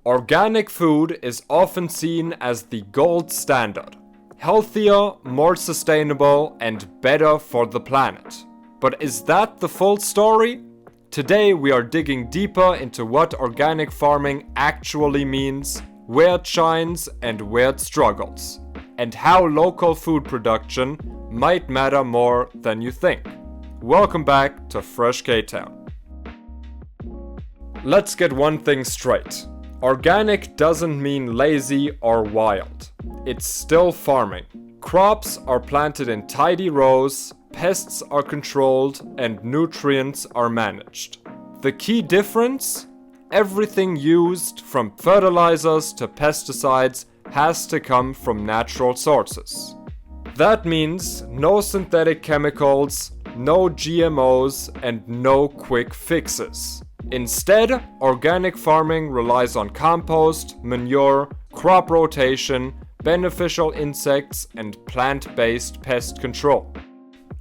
Organic food is often seen as the gold standard. Healthier, more sustainable, and better for the planet. But is that the full story? Today we are digging deeper into what organic farming actually means, where it shines and where it struggles, and how local food production might matter more than you think. Welcome back to FreshKtown. Let's get one thing straight. Organic doesn't mean lazy or wild. It's still farming. Crops are planted in tidy rows, pests are controlled, and nutrients are managed. The key difference? Everything used, from fertilizers to pesticides, has to come from natural sources. That means no synthetic chemicals, no GMOs, and no quick fixes. Instead, organic farming relies on compost, manure, crop rotation, beneficial insects, and plant-based pest control.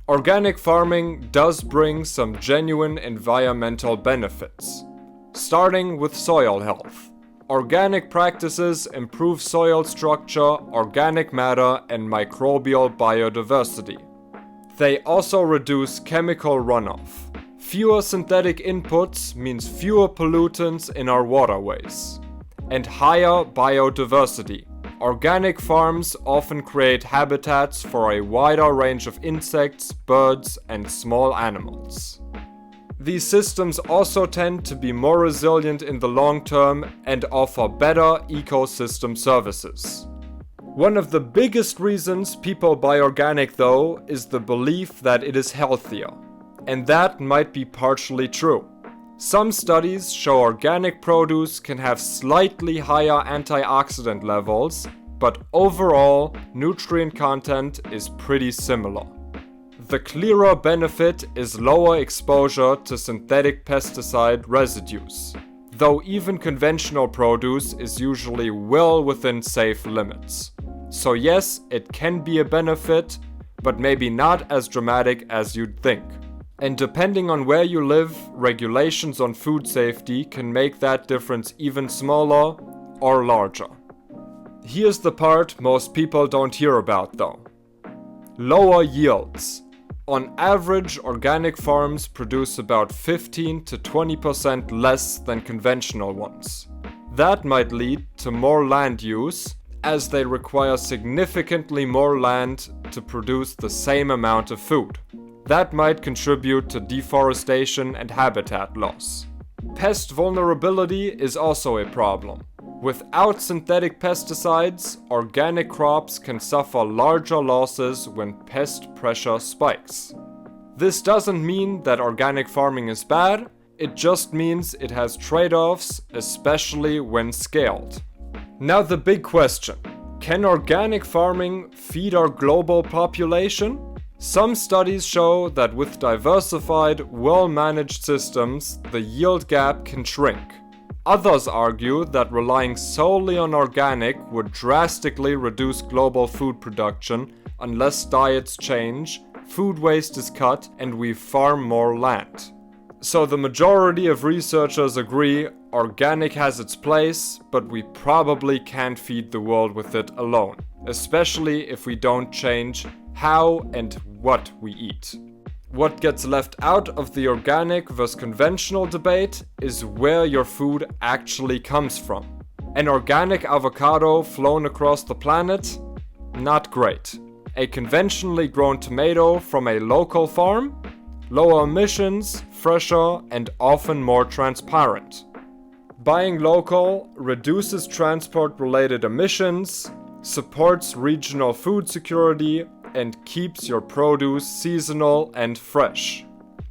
Organic farming does bring some genuine environmental benefits, starting with soil health. Organic practices improve soil structure, organic matter, and microbial biodiversity. They also reduce chemical runoff. Fewer synthetic inputs means fewer pollutants in our waterways. And higher biodiversity. Organic farms often create habitats for a wider range of insects, birds, and small animals. These systems also tend to be more resilient in the long term and offer better ecosystem services. One of the biggest reasons people buy organic, though, is the belief that it is healthier. And that might be partially true. Some studies show organic produce can have slightly higher antioxidant levels, but overall, nutrient content is pretty similar. The clearer benefit is lower exposure to synthetic pesticide residues, though even conventional produce is usually well within safe limits. So yes, it can be a benefit, but maybe not as dramatic as you'd think. And depending on where you live, regulations on food safety can make that difference even smaller or larger. Here's the part most people don't hear about though. Lower yields. On average, organic farms produce about 15 to 20% less than conventional ones. That might lead to more land use, as they require significantly more land to produce the same amount of food. That might contribute to deforestation and habitat loss. Pest vulnerability is also a problem. Without synthetic pesticides, organic crops can suffer larger losses when pest pressure spikes. This doesn't mean that organic farming is bad, it just means it has trade-offs, especially when scaled. Now the big question: can organic farming feed our global population? Some studies show that with diversified, well-managed systems, the yield gap can shrink. Others argue that relying solely on organic would drastically reduce global food production unless diets change, food waste is cut, and we farm more land. So the majority of researchers agree organic has its place, but we probably can't feed the world with it alone, especially if we don't change how and what we eat. What gets left out of the organic versus conventional debate is where your food actually comes from. An organic avocado flown across the planet? Not great. A conventionally grown tomato from a local farm? Lower emissions, fresher, and often more transparent. Buying local reduces transport-related emissions, supports regional food security, and keeps your produce seasonal and fresh.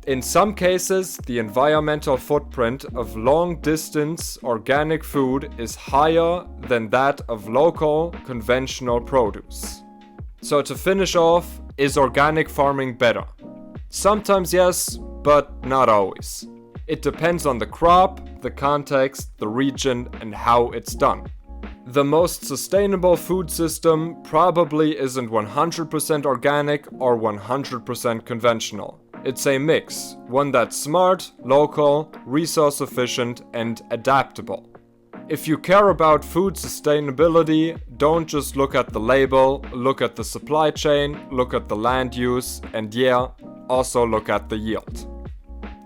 In some cases, the environmental footprint of long-distance organic food is higher than that of local, conventional produce. So to finish off, is organic farming better? Sometimes yes, but not always. It depends on the crop, the context, the region, and how it's done. The most sustainable food system probably isn't 100% organic or 100% conventional. It's a mix, one that's smart, local, resource efficient, and adaptable. If you care about food sustainability, don't just look at the label, look at the supply chain, look at the land use, and yeah, also look at the yield.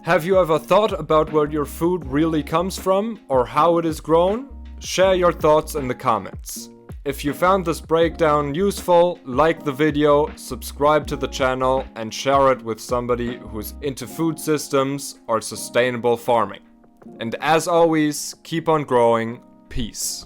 Have you ever thought about where your food really comes from or how it is grown? Share your thoughts in the comments. If you found this breakdown useful, like the video, subscribe to the channel, and share it with somebody who's into food systems or sustainable farming. And as always, keep on growing. Peace.